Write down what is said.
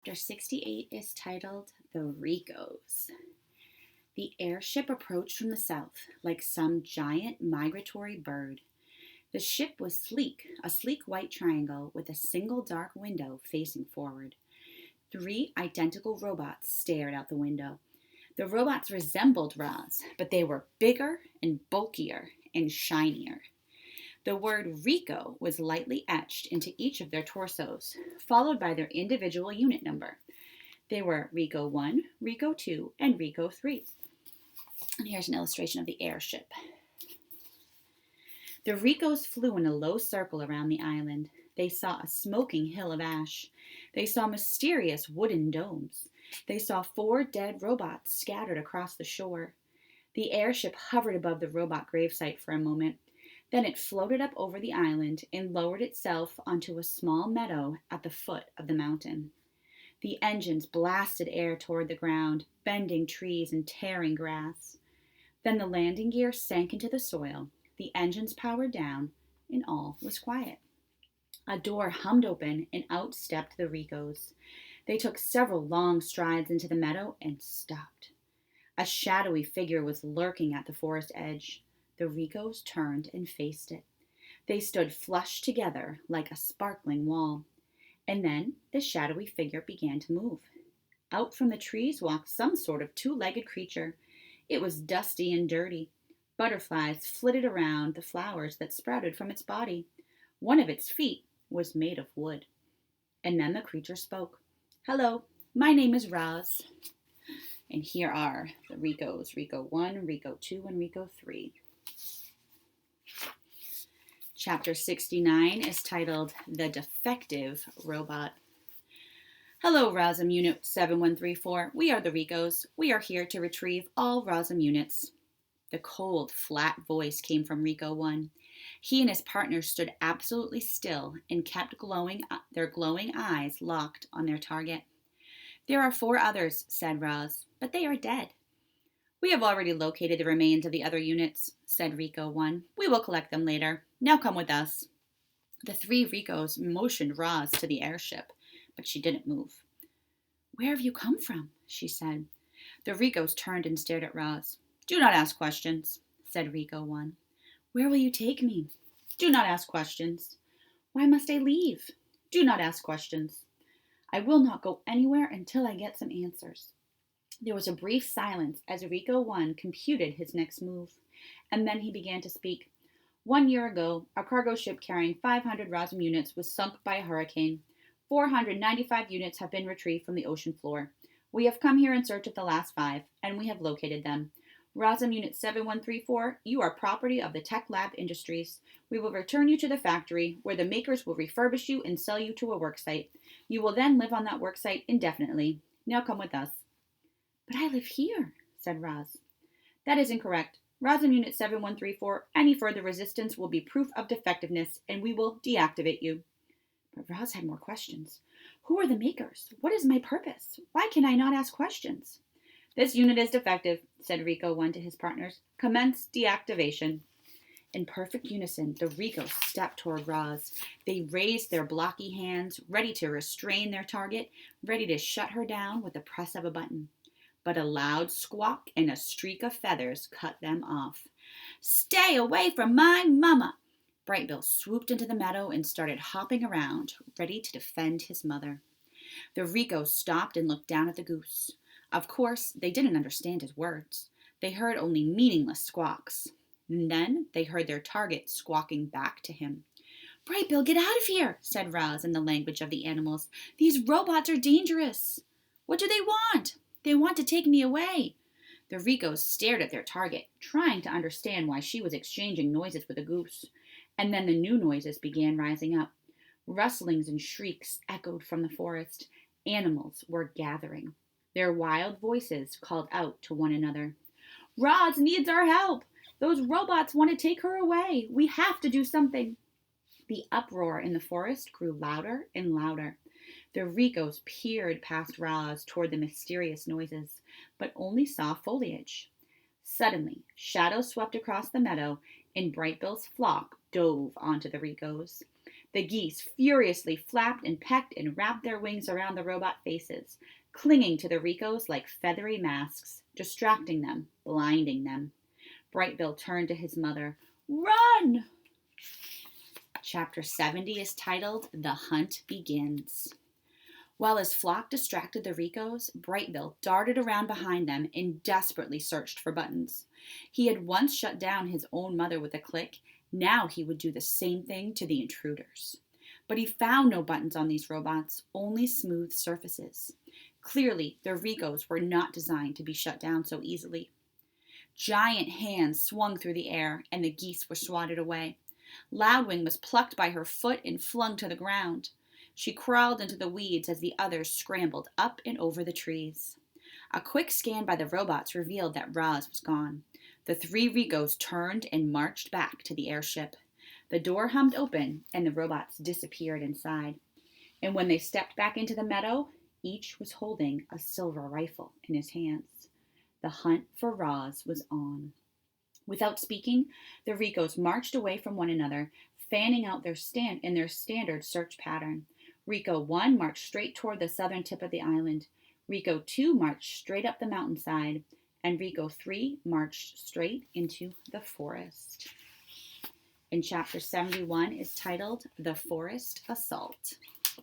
Chapter 68 is titled The Ricos. The airship approached from the south like some giant migratory bird. The ship was sleek, a sleek white triangle with a single dark window facing forward. Three identical robots stared out the window. The robots resembled Roz, but they were bigger and bulkier and shinier. The word Rico was lightly etched into each of their torsos, followed by their individual unit number. They were Rico 1, Rico 2, and Rico 3. And here's an illustration of the airship. The Ricos flew in a low circle around the island. They saw a smoking hill of ash. They saw mysterious wooden domes. They saw 4 dead robots scattered across the shore. The airship hovered above the robot gravesite for a moment. Then it floated up over the island and lowered itself onto a small meadow at the foot of the mountain. The engines blasted air toward the ground, bending trees and tearing grass. Then the landing gear sank into the soil, the engines powered down, and all was quiet. A door hummed open, and out stepped the Ricos. They took several long strides into the meadow and stopped. A shadowy figure was lurking at the forest edge. The Ricos turned and faced it. They stood flush together like a sparkling wall. And then the shadowy figure began to move. Out from the trees walked some sort of 2-legged creature. It was dusty and dirty. Butterflies flitted around the flowers that sprouted from its body. One of its feet was made of wood. And then the creature spoke. "Hello, my name is Roz." And here are the Ricos, Rico 1, Rico 2, and Rico 3. Chapter 69 is titled The Defective Robot. "Hello, ROSM Unit 7134. We are the Ricos. We are here to retrieve all ROSM units." The cold, flat voice came from Rico 1. He and his partner stood absolutely still and kept their glowing eyes locked on their target. "There are 4 others," said Roz, "but they are dead." "We have already located the remains of the other units," said Rico 1. "We will collect them later. Now come with us." The 3 Ricos motioned Roz to the airship, but she didn't move. "Where have you come from?" she said. The Ricos turned and stared at Roz. "Do not ask questions," said Rico 1. "Where will you take me?" "Do not ask questions." "Why must I leave?" "Do not ask questions." "I will not go anywhere until I get some answers." There was a brief silence as Rico 1 computed his next move, and then he began to speak. "1 year ago, a cargo ship carrying 500 ROSM units was sunk by a hurricane. 495 units have been retrieved from the ocean floor. We have come here in search of the last 5, and we have located them. ROSM Unit 7134, you are property of the Tech Lab Industries. We will return you to the factory, where the makers will refurbish you and sell you to a worksite. You will then live on that worksite indefinitely. Now come with us." "But I live here," said Roz. "That is incorrect. ROSM Unit 7134, any further resistance will be proof of defectiveness, and we will deactivate you." But Roz had more questions. "Who are the makers? What is my purpose? Why can I not ask questions?" "This unit is defective," said Rico 1 to his partners. "Commence deactivation." In perfect unison, the Ricos stepped toward Roz. They raised their blocky hands, ready to restrain their target, ready to shut her down with the press of a button. But a loud squawk and a streak of feathers cut them off. "Stay away from my mama!" Brightbill swooped into the meadow and started hopping around, ready to defend his mother. The Ricos stopped and looked down at the goose. Of course, they didn't understand his words. They heard only meaningless squawks. And then they heard their target squawking back to him. "Brightbill, get out of here," said Roz in the language of the animals. "These robots are dangerous." "What do they want?" "They want to take me away." The Ricos stared at their target, trying to understand why she was exchanging noises with a goose. And then the new noises began rising up. Rustlings and shrieks echoed from the forest. Animals were gathering. Their wild voices called out to one another. "Roz needs our help. Those robots want to take her away. We have to do something." The uproar in the forest grew louder and louder. The Ricos peered past Roz toward the mysterious noises, but only saw foliage. Suddenly, shadows swept across the meadow, and Brightbill's flock dove onto the Ricos. The geese furiously flapped and pecked and wrapped their wings around the robot faces, clinging to the Ricos like feathery masks, distracting them, blinding them. Brightbill turned to his mother. Run! Chapter 70 is titled The Hunt Begins. While his flock distracted the Ricos, Brightbill darted around behind them and desperately searched for buttons. He had once shut down his own mother with a click. Now he would do the same thing to the intruders. But he found no buttons on these robots, only smooth surfaces. Clearly, the Ricos were not designed to be shut down so easily. Giant hands swung through the air, and the geese were swatted away. Loudwing was plucked by her foot and flung to the ground. She crawled into the weeds as the others scrambled up and over the trees. A quick scan by the robots revealed that Roz was gone. The 3 Ricos turned and marched back to the airship. The door hummed open, and the robots disappeared inside. And when they stepped back into the meadow, each was holding a silver rifle in his hands. The hunt for Roz was on. Without speaking, the Ricos marched away from one another, fanning out their standard search pattern. Rico 1 marched straight toward the southern tip of the island. Rico 2 marched straight up the mountainside. And Rico 3 marched straight into the forest. And chapter 71 is titled The Forest Assault.